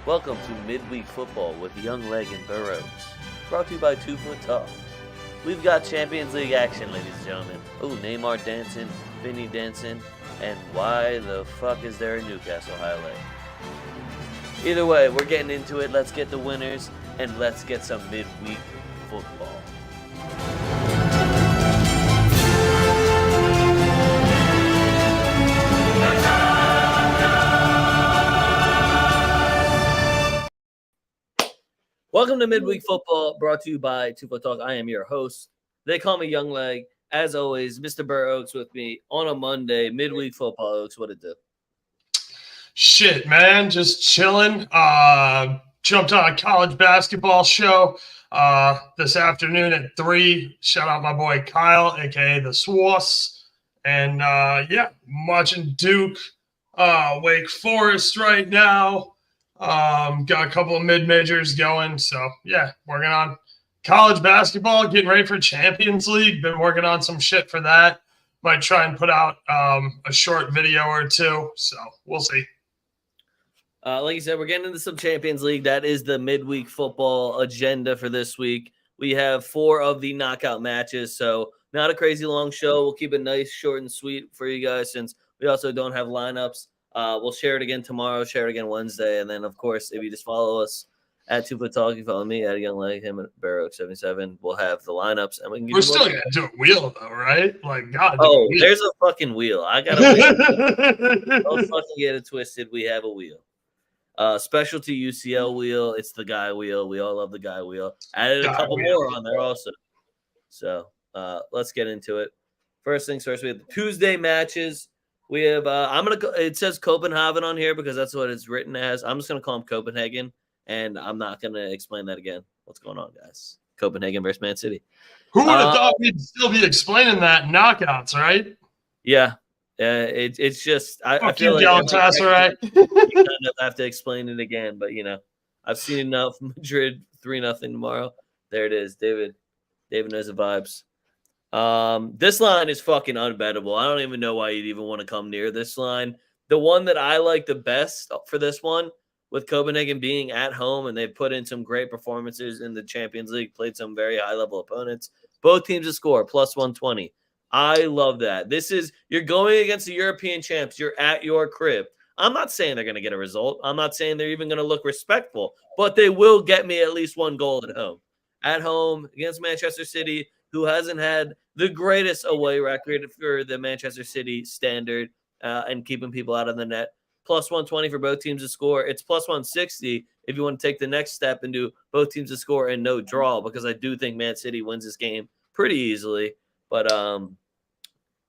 Welcome to Midweek Football with Young Leg and BurrOaks, brought to you by TwoFootTalk. We've got Champions League action, ladies and gentlemen. Oh, Neymar dancing, Vinny dancing, and why the fuck is there a Newcastle highlight? Either way, we're getting into it. Let's get the winners, and let's get some midweek football. Welcome to Midweek Football, brought to you by TwoFootTalk. I am your host. They call me Young Leg. As always, Mr. BurrOaks with me on a Monday. Midweek Football, Oaks, what it do? Shit, man, just chilling. Jumped on a college basketball show this afternoon at 3. Shout out my boy Kyle, a.k.a. the Swass. And, watching Duke, Wake Forest right now. Got a couple of mid-majors going. So, yeah, working on college basketball, getting ready for Champions League. Been working on some shit for that. Might try and put out a short video or two. So, we'll see. Like you said, we're getting into some Champions League. That is the midweek football agenda for this week. We have 4 of the knockout matches, so not a crazy long show. We'll keep it nice, short, and sweet for you guys since we also don't have lineups. We'll share it again tomorrow, share it again Wednesday, and then, of course, if you just follow us at TwoFootTalk, you follow me at Young Leg, him at BurrOaks77, we'll have the lineups. And we're still going to do a wheel, though, right? Like, God. Oh, there's a fucking wheel. I got a wheel. Don't fucking get it twisted. We have a wheel. Specialty UCL wheel. It's the guy wheel. We all love the guy wheel. Added a couple more on there also. So let's get into it. First things first, we have the Tuesday matches. We have it says Copenhagen on here because that's what it's written as. I'm just gonna call them Copenhagen, and I'm not gonna explain that again. What's going on, guys? Copenhagen versus Man City. Who would have thought we'd still be explaining that in knockouts, right? Yeah. It's just I feel like you kind of have to explain it again, but I've seen enough. Madrid 3-0 tomorrow. There it is, David. David knows the vibes. This line is fucking unbettable. I don't even know why you'd even want to come near this line. The one that I like the best for this one, with Copenhagen being at home and they've put in some great performances in the Champions League, played some very high level opponents. Both teams to score plus 120. I love that. You're going against the European champs. You're at your crib. I'm not saying they're going to get a result. I'm not saying they're even going to look respectful, but they will get me at least one goal at home. At home against Manchester City, who hasn't had the greatest away record for the Manchester City standard and keeping people out of the net. Plus 120 for both teams to score. It's plus 160 if you want to take the next step and do both teams to score and no draw, because I do think Man City wins this game pretty easily. But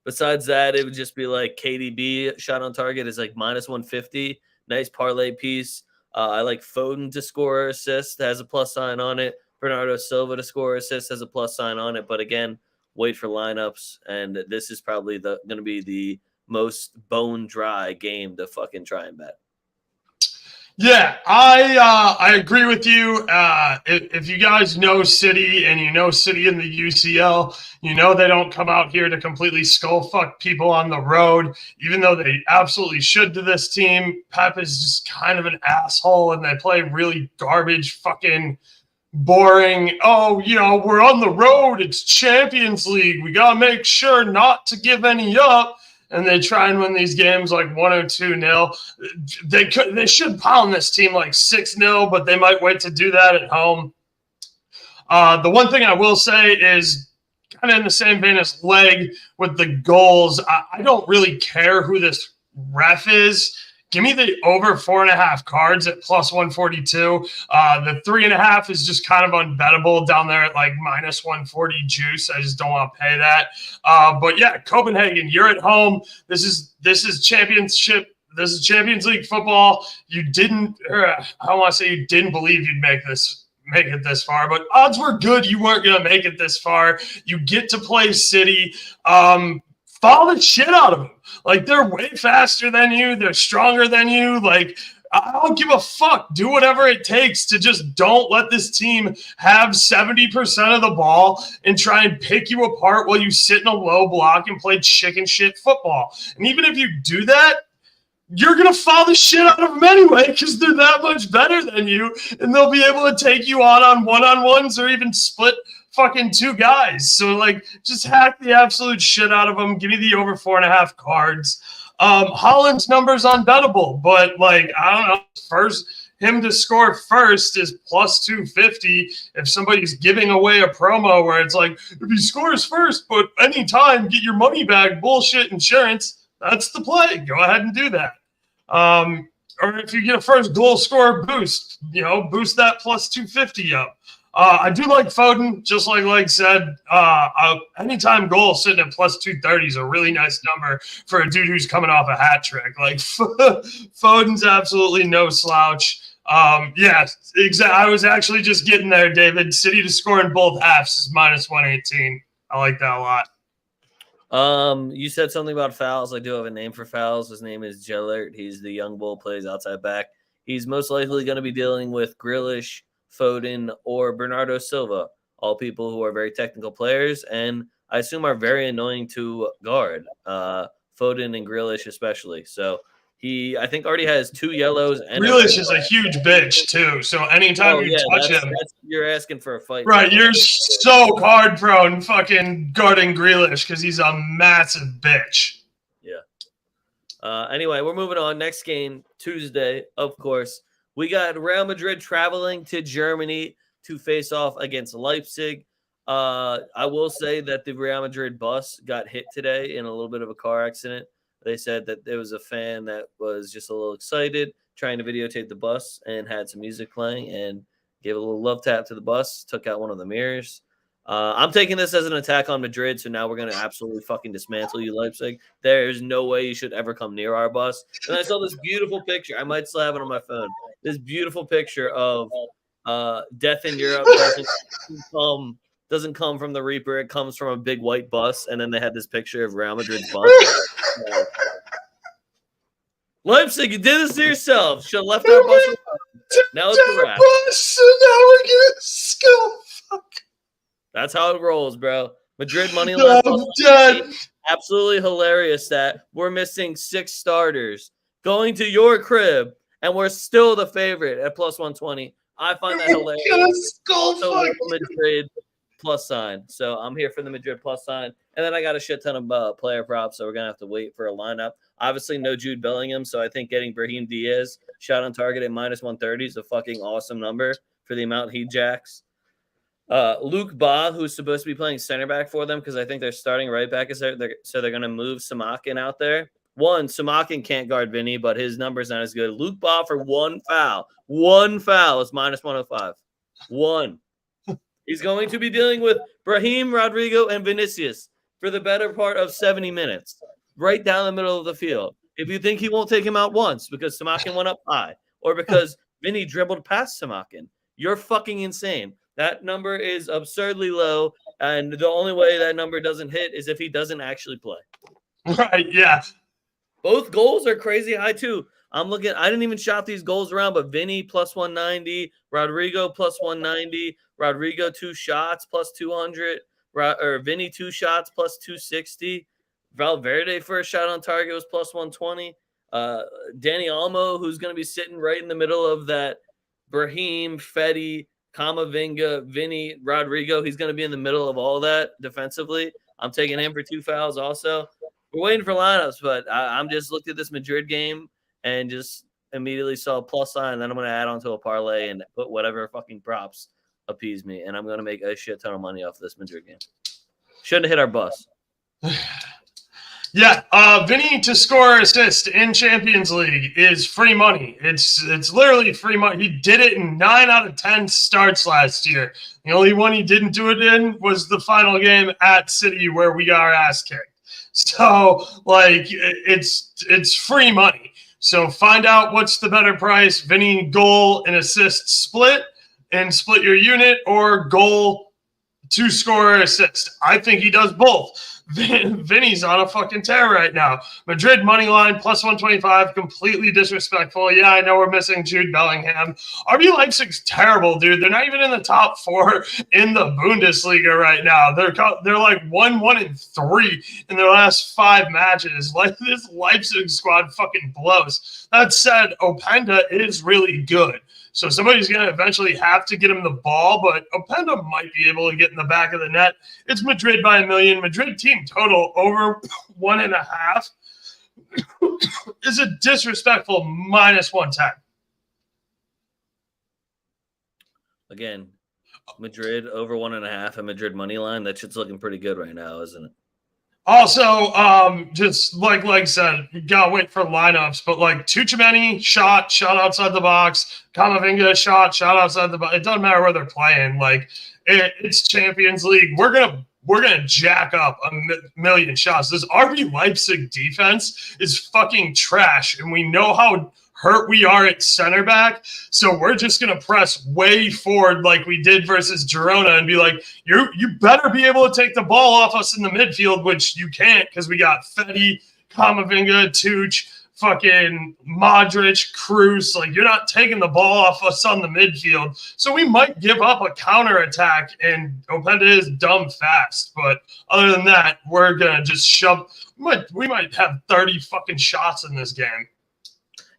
besides that, it would just be like KDB shot on target is like minus 150. Nice parlay piece. I like Foden to score or assist, has a plus sign on it. Bernardo Silva to score or assist has a plus sign on it. But again, wait for lineups. And this is probably going to be the most bone dry game to fucking try and bet. Yeah, I agree with you. If you guys know City and you know City in the UCL, you know they don't come out here to completely skull fuck people on the road, even though they absolutely should to this team. Pep is just kind of an asshole, and they play really garbage, fucking boring. Oh, we're on the road. It's Champions League. We got to make sure not to give any up. And they try and win these games like 1-2-0. They should pound this team like 6-0, but they might wait to do that at home. The one thing I will say is kind of in the same vein as Leg with the goals. I don't really care who this ref is. Give me the over 4.5 cards at plus 142. The 3.5 is just kind of unbettable down there at like minus 140 juice. I just don't want to pay that. But yeah, Copenhagen, you're at home. This is championship. This is Champions League football. I don't want to say you didn't believe you'd make it this far, but odds were good you weren't going to make it this far. You get to play City. Follow the shit out of them. Like, they're way faster than you. They're stronger than you. Like, I don't give a fuck. Do whatever it takes to just don't let this team have 70% of the ball and try and pick you apart while you sit in a low block and play chicken shit football. And even if you do that, you're going to foul the shit out of them anyway because they're that much better than you, and they'll be able to take you on one-on-ones or even split fucking two guys. So, like, just hack the absolute shit out of them. Give me the over 4.5 cards. Holland's number's unbettable, but, like, I don't know, him to score first is plus 250. If somebody's giving away a promo where it's like, if he scores first, but anytime, get your money back, bullshit insurance, that's the play. Go ahead and do that. Or if you get a first goal scorer boost, boost that plus 250 up. I do like Foden, just like said. Anytime goal sitting at plus 230 is a really nice number for a dude who's coming off a hat trick. Like, Foden's absolutely no slouch. Yeah, exactly. I was actually just getting there, David. City to score in both halves is minus 118. I like that a lot. You said something about fouls. I do have a name for fouls. His name is Gellert. He's the young bull, plays outside back. He's most likely going to be dealing with Grealish, Foden, or Bernardo Silva, all people who are very technical players and I assume are very annoying to guard. Foden and Grealish especially. So he, I think, already has 2 yellows. And Grealish is a huge bitch too. So anytime you touch him, you're asking for a fight. Right, you're so card prone fucking guarding Grealish because he's a massive bitch. Yeah. Anyway, we're moving on. Next game, Tuesday, of course. We got Real Madrid traveling to Germany to face off against Leipzig. I will say that the Real Madrid bus got hit today in a little bit of a car accident. They said that there was a fan that was just a little excited, trying to videotape the bus and had some music playing and gave a little love tap to the bus, took out one of the mirrors. I'm taking this as an attack on Madrid, so now we're going to absolutely fucking dismantle you, Leipzig. There's no way you should ever come near our bus. And I saw this beautiful picture. I might still have it on my phone. This beautiful picture of death in Europe doesn't come from the Reaper. It comes from a big white bus, and then they had this picture of Real Madrid's bus. Leipzig, you did this to yourself. Should have left our bus alone. Now it's a wrap. So now we're getting skill. Fuck. That's how it rolls, bro. Madrid money line. Absolutely hilarious that we're missing 6 starters going to your crib, and we're still the favorite at plus 120. I find that hilarious. So Madrid plus sign. So I'm here for the Madrid plus sign. And then I got a shit ton of player props, so we're going to have to wait for a lineup. Obviously, no Jude Bellingham, so I think getting Brahim Diaz shot on target at minus 130 is a fucking awesome number for the amount he jacks. Luke Ba, who's supposed to be playing center back for them because I think they're starting right back, so they're going to move Samakin out there. Samakin can't guard Vinny, but his number's not as good. Luke Ba for 1 foul. 1 foul is minus 105. 1. He's going to be dealing with Brahim, Rodrigo, and Vinicius for the better part of 70 minutes, right down the middle of the field. If you think he won't take him out once because Samakin went up high or because Vinny dribbled past Samakin, you're fucking insane. That number is absurdly low, and the only way that number doesn't hit is if he doesn't actually play. Right, yeah. Both goals are crazy high, too. I'm looking. I didn't even shop these goals around, but Vinny plus 190, Rodrigo plus 190, Rodrigo 2 shots plus 200, or Vinny 2 shots plus 260. Valverde first shot on target was plus 120. Dani Olmo, who's going to be sitting right in the middle of that Brahim, Fetty, Camavinga, Vinny, Rodrigo. He's going to be in the middle of all that defensively. I'm taking him for 2 fouls also. We're waiting for lineups, but I'm just looked at this Madrid game and just immediately saw a plus sign, and then I'm going to add on to a parlay and put whatever fucking props appease me, and I'm going to make a shit ton of money off this Madrid game. Shouldn't have hit our bus. Yeah, Vinny to score assist in Champions League is free money. It's literally free money. He did it in 9 out of 10 starts last year. The only one he didn't do it in was the final game at City where we got our ass kicked. So, like, it's free money. So find out what's the better price, Vinny goal and assist split, and split your unit, or goal to score assist. I think he does both. Vinny's on a fucking tear right now. Madrid money line plus 125, completely disrespectful. Yeah, I know we're missing Jude Bellingham. RB Leipzig's terrible, dude. They're not even in the top 4 in the Bundesliga right now. They're like 1-3 in their last 5 matches. Like, this Leipzig squad fucking blows. That said, Openda is really good. So somebody's going to eventually have to get him the ball, but Openda might be able to get in the back of the net. It's Madrid by 1 million. Madrid team total over 1.5 is a disrespectful minus 110. Again, Madrid over 1.5 and Madrid money line. That shit's looking pretty good right now, isn't it? Also, just like I said, you gotta wait for lineups, but like Tuchemeni, shot outside the box. Camavinga, shot outside the box. It doesn't matter where they're playing. Like, it's Champions League. We're gonna jack up 1 million shots. This RB Leipzig defense is fucking trash, and we know how hurt we are at center back. So we're just going to press way forward like we did versus Girona and be like, you better be able to take the ball off us in the midfield, which you can't because we got Fetty, Camavinga, Tuch, fucking Modric, Cruz. Like, you're not taking the ball off us on the midfield. So we might give up a counterattack, and Openda is dumb fast. But other than that, we're going to just shove. We might have 30 fucking shots in this game.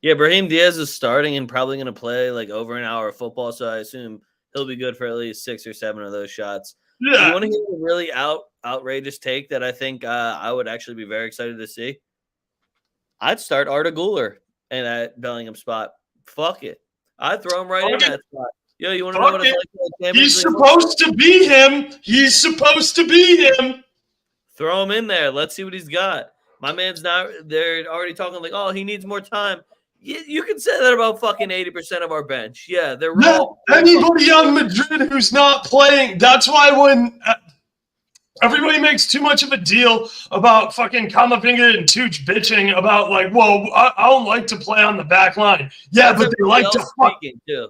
Yeah, Brahim Diaz is starting and probably going to play like over an hour of football, so I assume he'll be good for at least 6 or 7 of those shots. Yeah. You want to hear a really outrageous take that I think I would actually be very excited to see? I'd start Arda Güler in that Bellingham spot. Fuck it. I'd throw him right in that spot. Yo, you want to know what it's like? He's supposed to be him. He's supposed to be him. Throw him in there. Let's see what he's got. My man's not – they're already talking like, oh, he needs more time. You can say that about fucking 80% of our bench. Yeah, they're wrong. Anybody on Madrid who's not playing. That's why when everybody makes too much of a deal about fucking Camavinga and Tuch bitching about like, well, I don't like to play on the back line. Yeah, but they like to fucking too.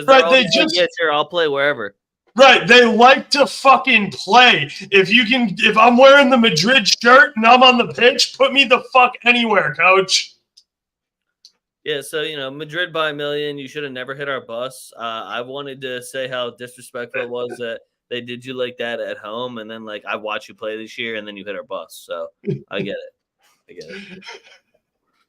Right, they just yeah, sure, I'll play wherever. Right, they like to fucking play. If I'm wearing the Madrid shirt and I'm on the pitch, put me the fuck anywhere, coach. Yeah, so, Madrid by 1 million, you should have never hit our bus. I wanted to say how disrespectful it was that they did you like that at home, and then, I watched you play this year, and then you hit our bus. So, I get it.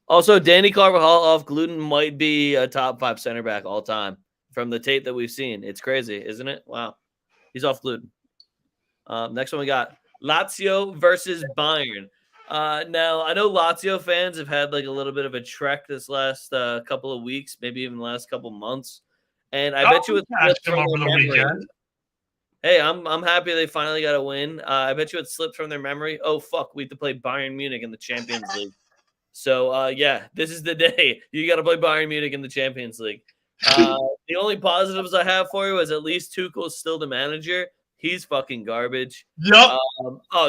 Also, Danny Carvajal off gluten might be a top 5 center back all time from the tape that we've seen. It's crazy, isn't it? Wow. He's off gluten. Next one we got Lazio versus Bayern. Now, I know Lazio fans have had a little bit of a trek this last couple of weeks, maybe even the last couple of months. And I bet you it slipped from their memory. Hey, I'm happy they finally got a win. I bet you it slipped from their memory. Oh, fuck, we have to play Bayern Munich in the Champions League. So, yeah, this is the day. You got to play Bayern Munich in the Champions League. The only positives I have for you is at least Tuchel's still the manager. He's fucking garbage. Yep.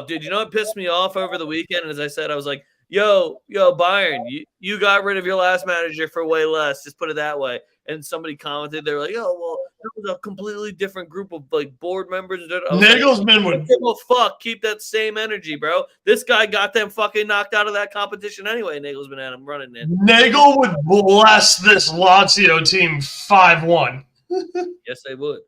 Dude, you know what pissed me off over the weekend? As I said, I was like, yo, Bayern, you got rid of your last manager for way less. Just put it that way. And somebody commented, they were like, oh, well, it was a completely different group of board members. Nagelsmann would. Well, fuck, keep that same energy, bro. This guy got them fucking knocked out of that competition anyway. Nagelsmann had him running in. Nagel would bless this Lazio team 5-1. Yes, they would.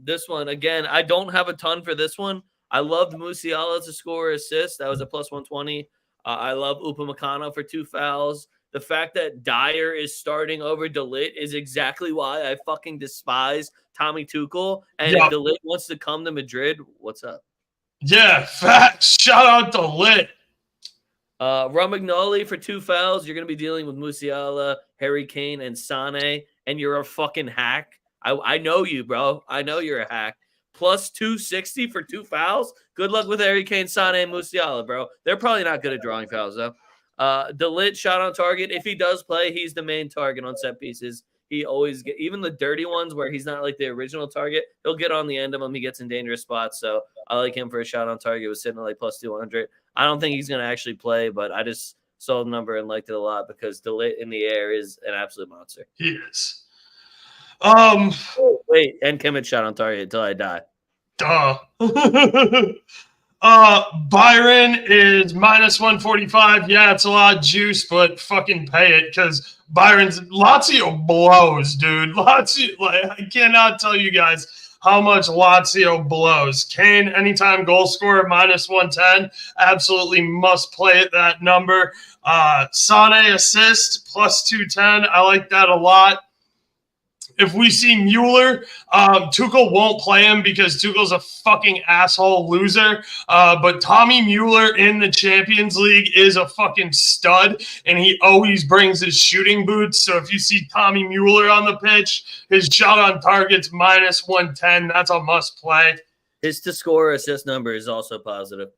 This one, again, I don't have a ton for this one. I loved Musiala to score assist. That was a plus 120. I love Upamecano for 2 fouls. The fact that Dyer is starting over De Ligt is exactly why I fucking despise Tommy Tuchel. And if De Ligt wants to come to Madrid, what's up? Yeah, facts. Shout out De Ligt. Romagnoli for 2 fouls. You're going to be dealing with Musiala, Harry Kane, and Sané, and you're a fucking hack. I know you, bro. I know you're a hack. Plus 260 for 2 fouls. Good luck with Harry Kane, Sané, and Musiala, bro. They're probably not good at drawing fouls, though. De Ligt shot on target. If he does play, he's the main target on set pieces. He always get even the dirty ones where he's not like the original target. He'll get on the end of them. He gets in dangerous spots. So I like him for a shot on target. It was sitting at plus 200. I don't think he's going to actually play, but I just saw the number and liked it a lot because De Ligt in the air is an absolute monster. He is. Wait, and Kimmich shot on target until I die. Duh. Byron is minus 145. Yeah, it's a lot of juice, but fucking pay it because Byron's Lazio blows, dude. Lazio, like, I cannot tell you guys how much Lazio blows. Kane, anytime goal scorer, minus 110. Absolutely must play at that number. Sane assist, plus 210. I like that a lot. If we see Mueller, Tuchel won't play him because Tuchel's a fucking asshole loser. But Tommy Mueller in the Champions League is a fucking stud, and he always brings his shooting boots. So if you see Tommy Mueller on the pitch, his shot on target's minus 110. That's a must play. His to score assist number is also positive.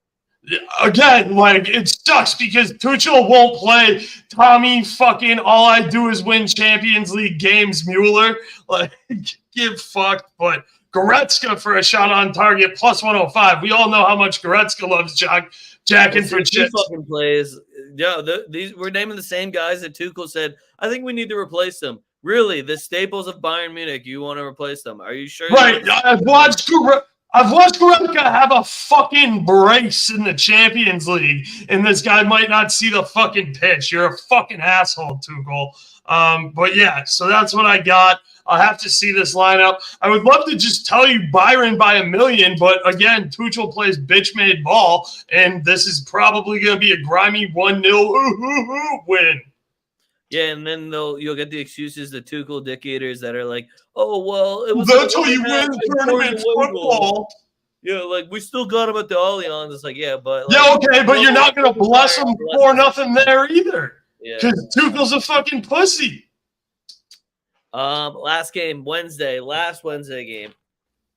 Again, like, it sucks because Tuchel won't play Tommy fucking all I do is win Champions League games Mueller. Like, get fucked. But Goretzka for a shot on target, plus 105. We all know how much Goretzka loves jacking for chips. Fucking plays. Yeah, these we're naming the same guys that Tuchel said, I think we need to replace them. Really, the staples of Bayern Munich, you want to replace them. Are you sure? Right. I've watched Goretzka have a fucking brace in the Champions League, and this guy might not see the fucking pitch. You're a fucking asshole, Tuchel. But yeah, so that's what I got. I'll have to see this lineup. I would love to just tell you Byron by a million, but again, Tuchel plays bitch-made ball, and this is probably going to be a grimy 1-0 win. Yeah, and then you'll get the excuses, the Tuchel dictators that are like, oh, well, it was that's how you win tournament football. Yeah, like, we still got him at the Allianz. It's like, yeah, but... Like, yeah, okay, but you're not going to bless him for nothing there either. Because Tuchel's a fucking pussy. Last Wednesday game.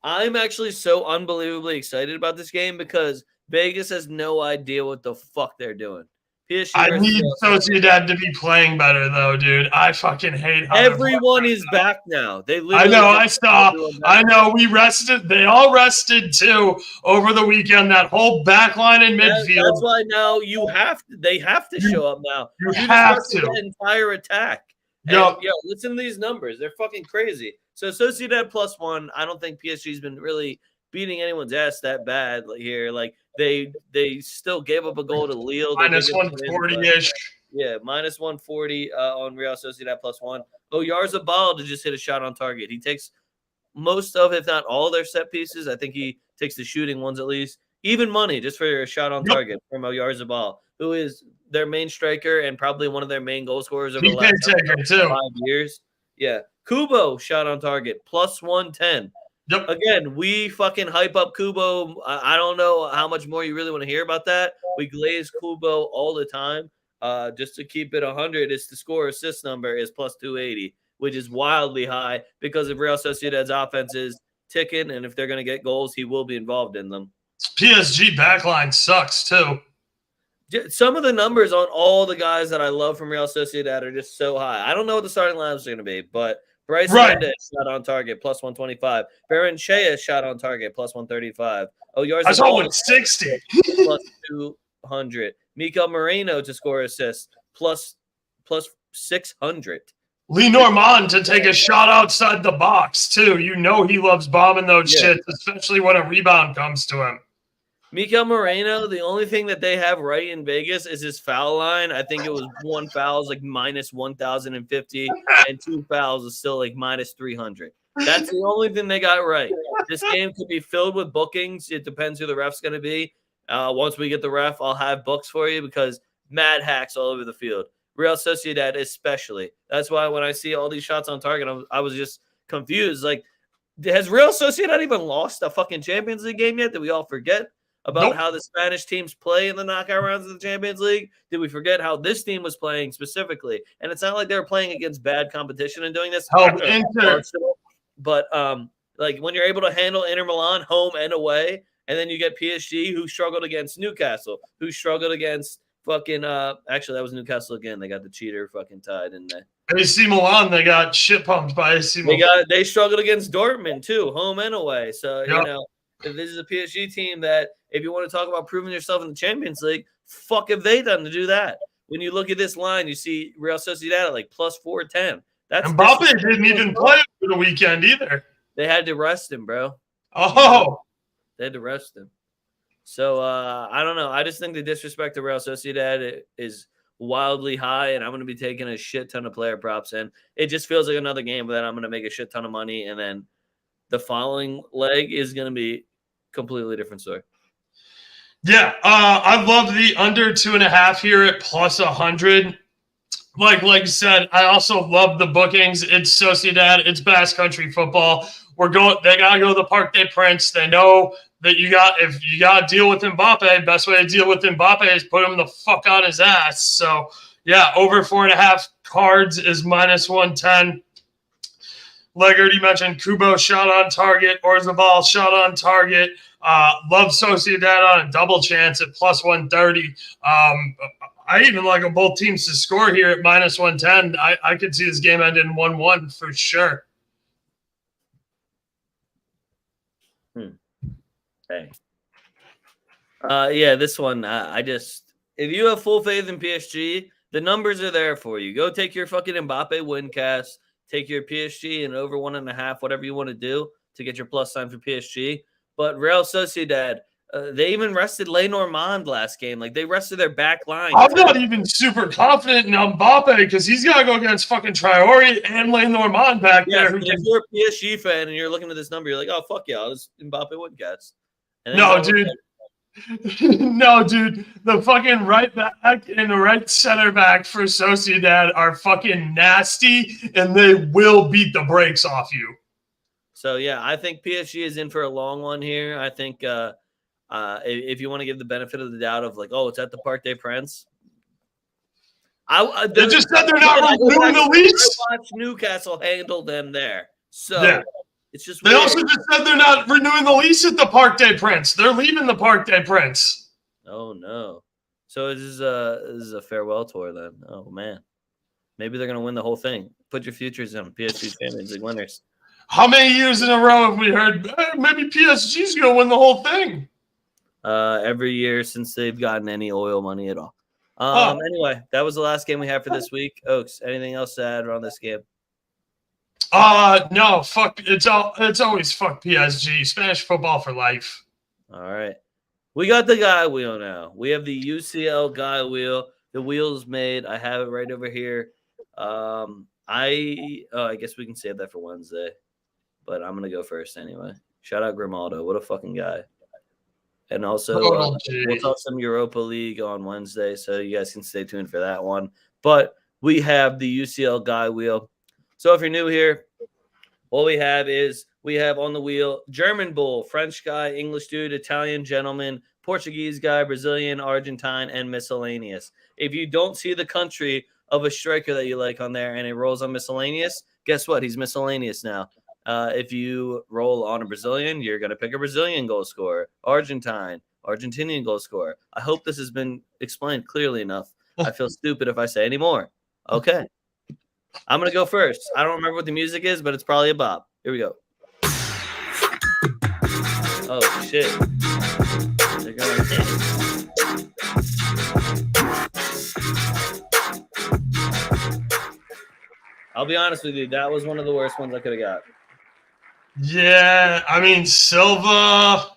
I'm actually so unbelievably excited about this game because Vegas has no idea what the fuck they're doing. PSG I need Sociedad to be playing better, though, dude. I fucking hate how everyone is back now. I know. I saw. I know. We rested. They all rested too over the weekend. That whole back line in midfield. That's why now they have to show up now. You have to. The entire attack. Yo, listen to these numbers. They're fucking crazy. So Sociedad +1. I don't think PSG's been really beating anyone's ass that bad here. Like they still gave up a goal to Lille. Minus 140-ish. Yeah, minus 140 on Real Sociedad +1. Oyarzabal to just hit a shot on target. He takes most of, if not all, their set pieces. I think he takes the shooting ones at least. Even money just for a shot on target from Oyarzabal, who is their main striker and probably one of their main goal scorers over the last 5 years. Yeah. Kubo shot on target +110. Yep. Again, we fucking hype up Kubo. I don't know how much more you really want to hear about that. We glaze Kubo all the time. Just to keep it 100, it's the score assist number is +280, which is wildly high because if Real Sociedad's offense is ticking and if they're going to get goals, he will be involved in them. PSG backline sucks too. Some of the numbers on all the guys that I love from Real Sociedad are just so high. I don't know what the starting lineups are going to be, but Bryce Mendes shot on target +125. Baron Shea shot on target +135. I saw 160 +200. Mikel Moreno to score assists plus 600. Lee Normand to take a shot outside the box too. You know he loves bombing those shits, especially when a rebound comes to him. Mikel Moreno, the only thing that they have right in Vegas is his foul line. I think it was one foul is like minus 1,050, and 2 fouls is still like minus 300. That's the only thing they got right. This game could be filled with bookings. It depends who the ref's going to be. Once we get the ref, I'll have books for you because mad hacks all over the field. Real Sociedad especially. That's why when I see all these shots on target, I was just confused. Like, has Real Sociedad even lost a fucking Champions League game yet? Did we all forget about how the Spanish teams play in the knockout rounds of the Champions League? Did we forget how this team was playing specifically? And it's not like they were playing against bad competition and doing this. But like when you're able to handle Inter Milan home and away, and then you get PSG who struggled against Newcastle, who struggled against fucking actually that was Newcastle again. They got the cheater fucking tied in there. AC Milan, they got shit pumped by AC Milan. They struggled against Dortmund too, home and away. So you know, this is a PSG team that if you want to talk about proving yourself in the Champions League, fuck have they done to do that? When you look at this line, you see Real Sociedad at like +410. That's Mbappe didn't even play for the weekend either. They had to rest him, bro. Oh. They had to rest him. So I don't know. I just think the disrespect to Real Sociedad is wildly high, and I'm going to be taking a shit ton of player props in. It just feels like another game, but then I'm going to make a shit ton of money, and then the following leg is going to be completely different story. Yeah, I love the under 2.5 here at plus 100. Like I said, I also love the bookings. It's Sociedad. It's Basque Country football. They gotta go to the Parc des Princes. They know that if you gotta deal with Mbappe, best way to deal with Mbappe is put him the fuck on his ass. So yeah, over 4.5 cards is minus 110. Legarty mentioned Kubo shot on target, Orzabal shot on target. Love Sociedad on a double chance at plus 130. I even like both teams to score here at minus 110. I could see this game ending 1-1 for sure. Hey. Yeah, this one, if you have full faith in PSG, the numbers are there for you. Go take your fucking Mbappe win cast, take your PSG and over 1.5, whatever you want to do to get your plus sign for PSG. But Real Sociedad, they even rested Lenormand last game. Like, they rested their back line. I'm not even super confident in Mbappe because he's got to go against fucking Traore and Lenormand back there. If you're a PSG fan and you're looking at this number, you're like, oh, fuck yeah, I'll just Mbappe win cast. No, dude. No, dude. The fucking right back and the right center back for Sociedad are fucking nasty, and they will beat the brakes off you. So, yeah, I think PSG is in for a long one here. I think if you want to give the benefit of the doubt of like, oh, it's at the Parc des Princes. They just said they're not renewing the lease. Watch Newcastle handle them there. So, yeah. It's just they also just said they're not renewing the lease at the Parc des Princes. They're leaving the Parc des Princes. Oh, no. So this is a farewell tour then. Oh, man. Maybe they're going to win the whole thing. Put your futures in. PSG Champions League winners. How many years in a row have we heard maybe PSG's going to win the whole thing? Every year since they've gotten any oil money at all. Anyway, that was the last game we have for this week. Oaks, anything else to add around this game? No, fuck. It's always fuck PSG. Spanish football for life. All right. We got the guy wheel now. We have the UCL guy wheel. The wheel's made. I have it right over here. I guess we can save that for Wednesday. But I'm gonna go first anyway. Shout out Grimaldo. What a fucking guy. And also we'll talk some Europa League on Wednesday, so you guys can stay tuned for that one. But we have the UCL guy wheel. So if you're new here, what we have on the wheel German bull, French guy, English dude, Italian gentleman, Portuguese guy, Brazilian, Argentine, and miscellaneous. If you don't see the country of a striker that you like on there and it rolls on miscellaneous, guess what? He's miscellaneous now. If you roll on a Brazilian, you're going to pick a Brazilian goal scorer, Argentinian goal scorer. I hope this has been explained clearly enough. I feel stupid if I say any more. Okay. I'm going to go first. I don't remember what the music is, but it's probably a bop. Here we go. Oh, shit. They're going I'll be honest with you. That was one of the worst ones I could have got. Yeah, I mean, Silva.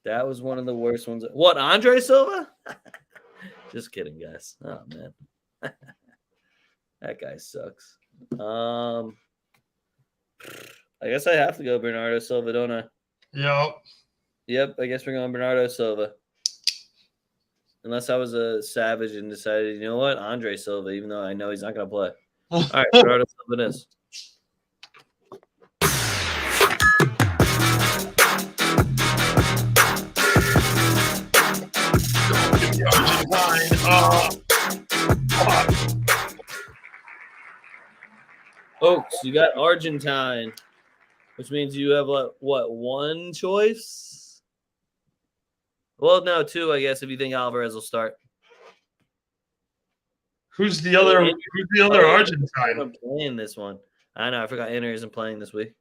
That was one of the worst ones. What, Andre Silva? Just kidding, guys. Oh, man. That guy sucks. I guess I have to go Bernardo Silva, don't I? Yep, I guess we're going Bernardo Silva. Unless I was a savage and decided, you know what? Andre Silva, even though I know he's not going to play. All right, Bernardo Silva it is. Oaks, you got Argentine, which means you have one choice? Well, no, two, I guess, if you think Alvarez will start. Who's the other Argentine? I'm playing this one. I know, I forgot Inter isn't playing this week.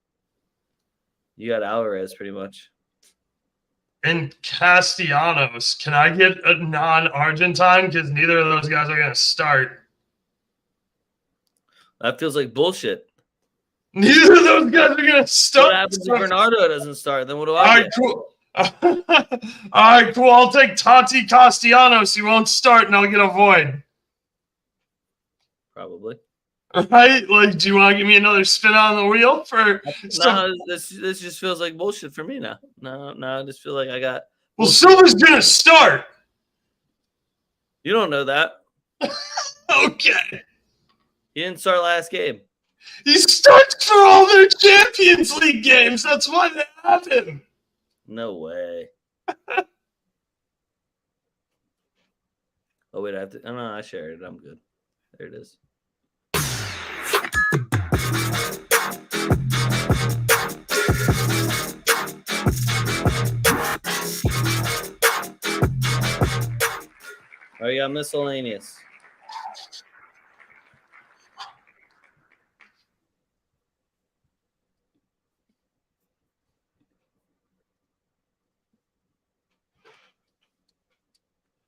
You got Alvarez pretty much. And Castellanos. Can I get a non-Argentine? Because neither of those guys are going to start. That feels like bullshit. Neither of those guys are going to start. What happens if Bernardo doesn't start? Then what do All I right, get? cool. All right, cool. I'll take Tati Castellanos. He won't start, and I'll get a void. Probably. Right? Like, do you want to give me another spin on the wheel for? No, this just feels like bullshit for me now. No, I just feel like I got. Well, Silva's gonna start. You don't know that. Okay. He didn't start last game. He starts for all their Champions League games. That's why they have him. No way. Oh wait, I have to. Oh, no, I shared it. I'm good. There it is. Oh, you got miscellaneous.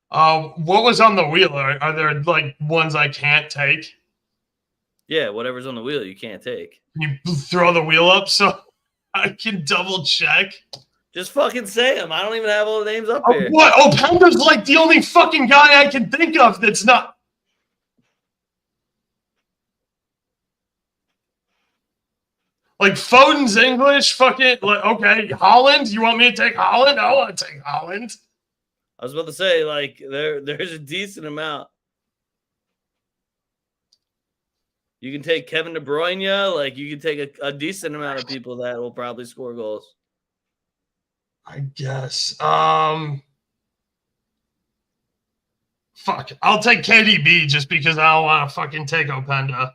What was on the wheel? Are there like ones I can't take? Yeah, whatever's on the wheel, you can't take. Can you throw the wheel up so I can double check? Just fucking say them. I don't even have all the names up here. What? Oh, Penda's like the only fucking guy I can think of that's not. Like Foden's English, fucking like okay, Holland. You want me to take Holland? I want to take Holland. I was about to say, like, there's a decent amount. You can take Kevin De Bruyne, like you can take a decent amount of people that will probably score goals. I guess. Fuck. I'll take KDB just because I don't want to fucking take Openda.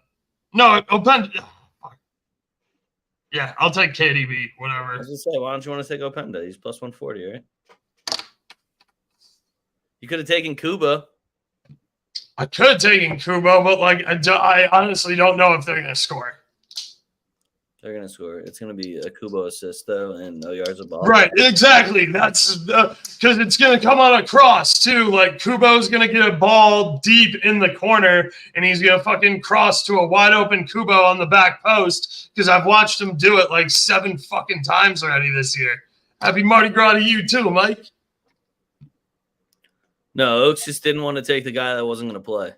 No, Openda. Yeah, I'll take KDB, whatever. I was going to say, why don't you want to take Openda? He's plus 140, right? You could have taken Kuba. I could have taken Kubo, but like I honestly don't know if they're going to score. They're going to score. It's going to be a Kubo assist, though, and no yards of ball. Right, exactly. That's because it's going to come on a cross, too. Like, Kubo's going to get a ball deep in the corner, and he's going to fucking cross to a wide-open Kubo on the back post because I've watched him do it like 7 fucking times already this year. Happy Mardi Gras to you, too, Mike. No, Oaks just didn't want to take the guy that wasn't going to play.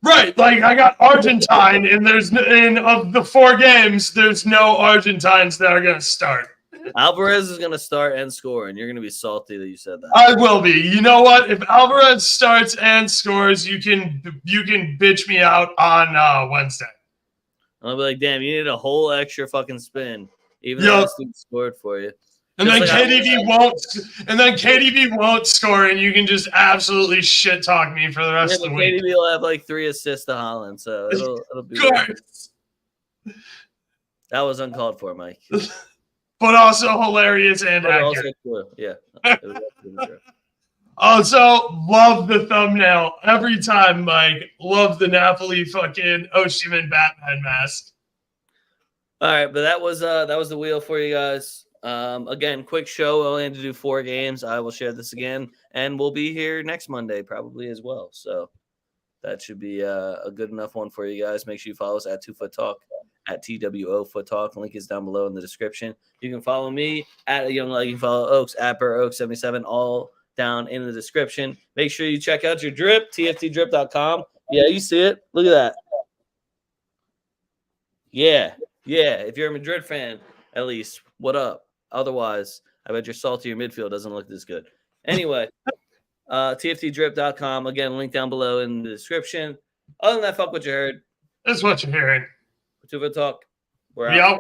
Right, like I got Argentine, and of the 4 games, there's no Argentines that are going to start. Alvarez is going to start and score, and you're going to be salty that you said that. I will be. You know what? If Alvarez starts and scores, you can bitch me out on Wednesday. I'll be like, damn, you need a whole extra fucking spin, even though this dude scored for you. And then KDB won't. And then KDB won't score, and you can just absolutely shit talk me for the rest of the week. KDB will have like 3 assists to Holland, so it'll be. That was uncalled for, Mike. But also hilarious and accurate. Also yeah. Also, love the thumbnail every time, Mike. Love the Napoli fucking Oshiman Batman mask. All right, but that was the wheel for you guys. Again, quick show. We only had to do 4 games. I will share this again, and we'll be here next Monday probably as well. So that should be a good enough one for you guys. Make sure you follow us at TwoFootTalk, at TWOFootTalk. Link is down below in the description. You can follow me at Young Leg. You can follow Oaks at BurrOaks77, all down in the description. Make sure you check out your drip, tftdrip.com. Yeah, you see it. Look at that. Yeah. If you're a Madrid fan, at least, what up? Otherwise, I bet your saltier midfield doesn't look this good. Anyway, tftdrip.com. Again, link down below in the description. Other than that, fuck what you heard. That's what you're hearing. TwoFootTalk. We're out.